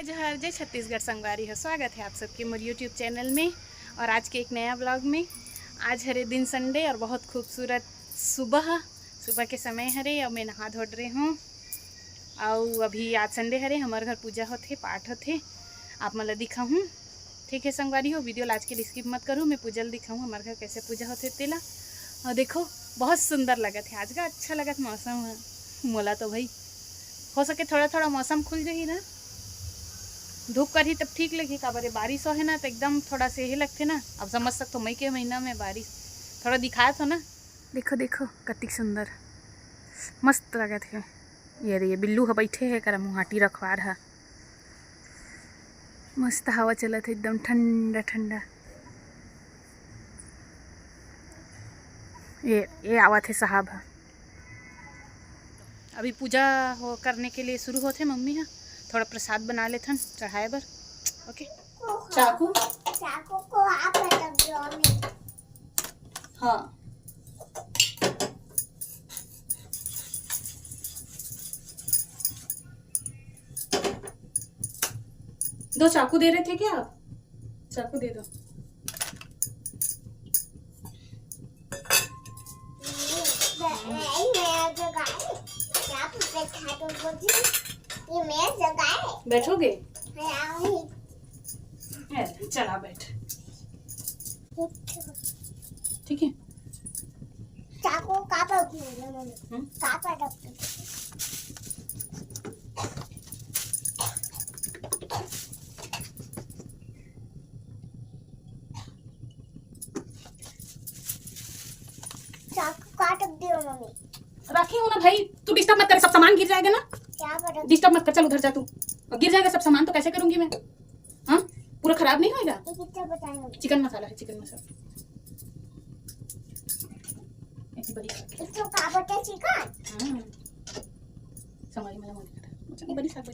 जोहार जय छत्तीसगढ़ संगवारी हो। स्वागत है आप सबके मोर यूट्यूब चैनल में और आज के एक नया ब्लॉग में। आज हरे दिन संडे और बहुत खूबसूरत सुबह के समय हरे और मैं नहा धो रही हूँ। और अभी आज संडे हरे हमारे घर पूजा होते पाठ होते आप मतलब दिखाऊँ। ठीक है संगवारी हो, वीडियो आज के लिए स्किप मत करूँ। मैं पूजा दिखाऊँ हमारे घर कैसे पूजा होते तेला। और देखो बहुत सुंदर लगा थे आज का, अच्छा लगा था मौसम मोला तो भाई हो सके थोड़ा थोड़ा मौसम खुल जाही ना, धूप करही तब ठीक लगी। का बारे बारिश हो है ना तो एकदम थोड़ा से ही लगते ना। अब समझ सकते हो मई के महीना में बारिश थोड़ा दिखाया था ना। देखो देखो कितनी सुंदर मस्त लगा थे। ये बिल्लू है बैठे है कर मुहाटी रखवार है। मस्त हवा चला था एकदम ठंडा ठंडा। ये आवा थे साहब है। अभी पूजा हो करने के लिए शुरू होते मम्मी है। थोड़ा प्रसाद बना लेते चढ़ाए बर। ओके चाकू को आप हाँ दो चाकू दे रहे थे क्या आप? चाकू दे दो। बैठोगे? चला बैठ। ठीक है। चाकू काट दियो मम्मी। रखी हूँ ना भाई, तू डिस्टर्ब मत कर, सब सामान गिर जाएगा ना। क्या डिस्टर्ब मत कर, चल उधर जा तू। गिर जाएगा सब सामान तो कैसे करूंगी मैं? हाँ पूरा खराब नहीं होएगा। चिकन मसाला है, चिकन मसाला बड़ी इसको का बटे चिकन। हां समझ में मोदी बड़ी साग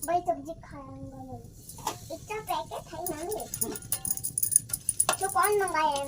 बड़ी सब्जी खाऊंगा। इतना पैकेट है ना तो कौन मंगाया है?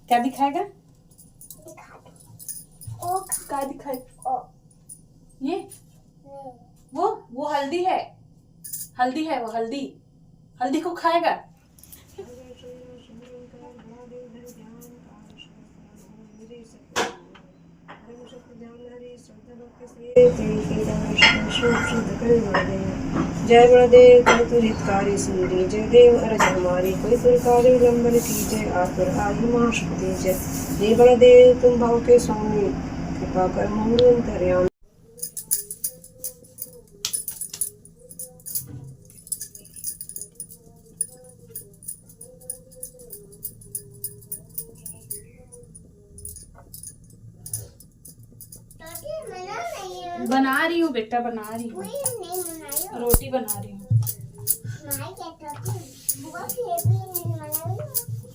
क्या दिखाएगा? क्या दिखाएगा? ये वो हल्दी है, हल्दी है वो हल्दी। हल्दी को खाएगा। जय बलदेव कोई तुर हितकारी सूरी जय देव अरज हमारी कोई तुर कार्य लंबन की जय आतुर आयु माशपति जय। जय बलदेव तुम भाव के स्वामी कृपा कर मंगल अंतर्यामी। बना रही हूँ बेटा, बना रही हूँ, रोटी बना रही हूँ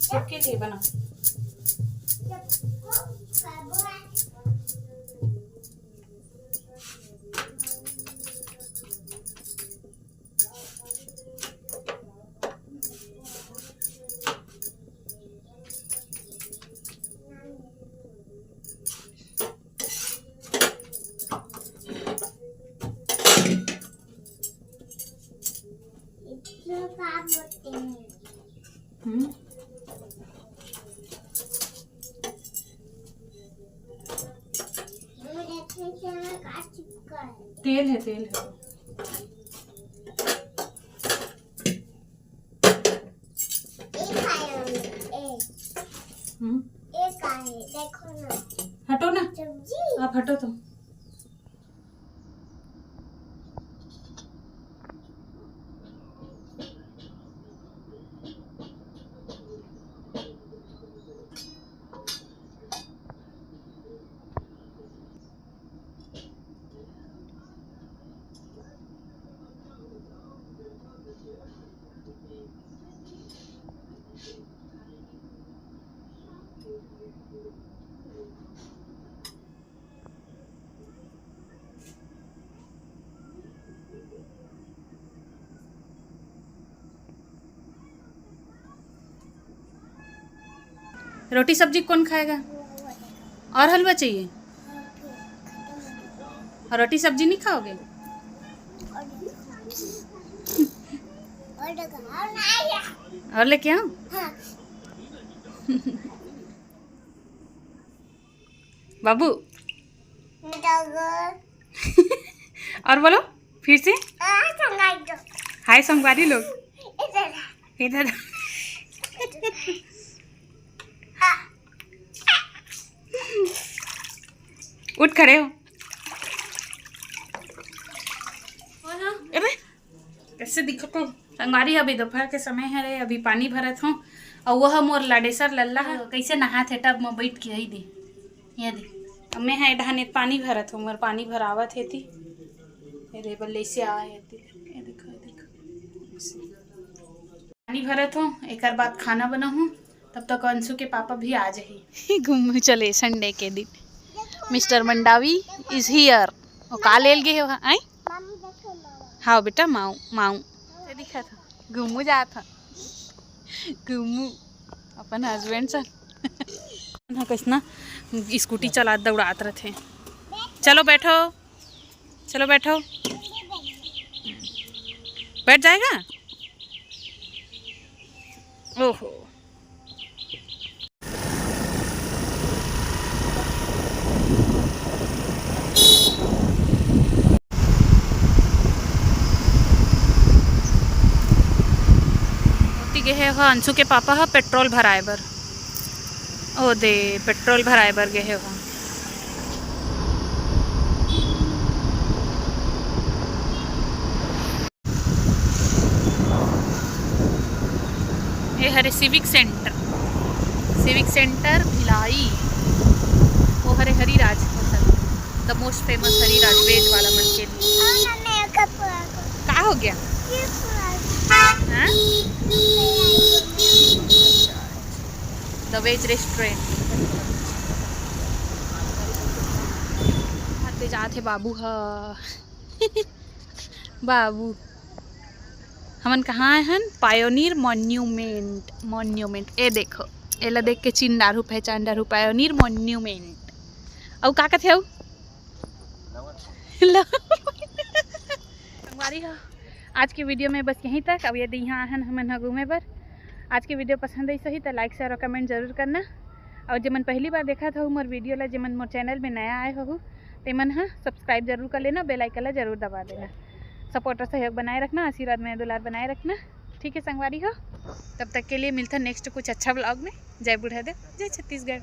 सबके लिए बना। तेल है, तेल है। देखो ना, हटो ना, आप हटो तुम। रोटी सब्जी कौन खाएगा? और हलवा चाहिए? और रोटी सब्जी नहीं खाओगे? और लेके आओ। बाबू और बोलो फिर से। हाय संगवारी लोग इधर। उठ खड़े हो। अरे कैसे दिखो तो संगवारी, अभी दोपहर के समय है रे, अभी पानी भरत हूँ और वह मोर लाडेसर लल्ला है कैसे नहात है टब में बैठ के आई दे। ये दे अब मैं है ढाने पानी भरत हूँ, मोर पानी भरावत है थी रे बल्ले से आए थे। ये देखो ये देखो पानी भरत हूँ, एक बाद खाना बना हूँ, तब तक अंशु के पापा भी आ जाए। घूमने चले संडे के दिन। Mister Mandavi is here. और का ले गए हो? आई हाँ बेटा माऊ माऊ दिखा था। घूमू जा था घूमू अपन हस्बैंड सर कैसना स्कूटी चला दौड़ात रहे। चलो बैठो चलो बैठो। बैठ जाएगा। ओहो गए हो अंशु के पापा हा पेट्रोल भराए बर। ओ दे पेट्रोल भराए बर गए हो। ये हरे सिविक सेंटर भिलाई। वो हरे Hariraj hotel, the most famous Hariraj veg वाला मन के लिए। क्या हो गया? हाँ? The veg restaurant. आते जाते बाबू हा बाबू हमन कहाँ हन? Pioneer monument. ए देखो एला देख के चिन्ह डारू पहचान डारू पायोनियर मॉन्यूमेंट। और का कहते हो? संगवारी हा आज की वीडियो में बस यहीं तक। अब यदि यहाँ आहन हमन घूमे बर आज की वीडियो पसंद आई सही तो लाइक शेयर और कमेंट जरूर करना। और जमन पहली बार देखा था मोर वीडियो ला, जमन मोर चैनल में नया आए हो तेमन हाँ सब्सक्राइब जरूर कर लेना, बेल आइकन ला जरूर दबा देना। सपोर्ट और सहयोग बनाए रखना, आशीर्वाद में दुलार बनाए रखना। ठीक है संगवारी हो, तब तक के लिए मिलता नेक्स्ट कुछ अच्छा ब्लॉग में। जय बुढ़ादेव, जय छत्तीसगढ़।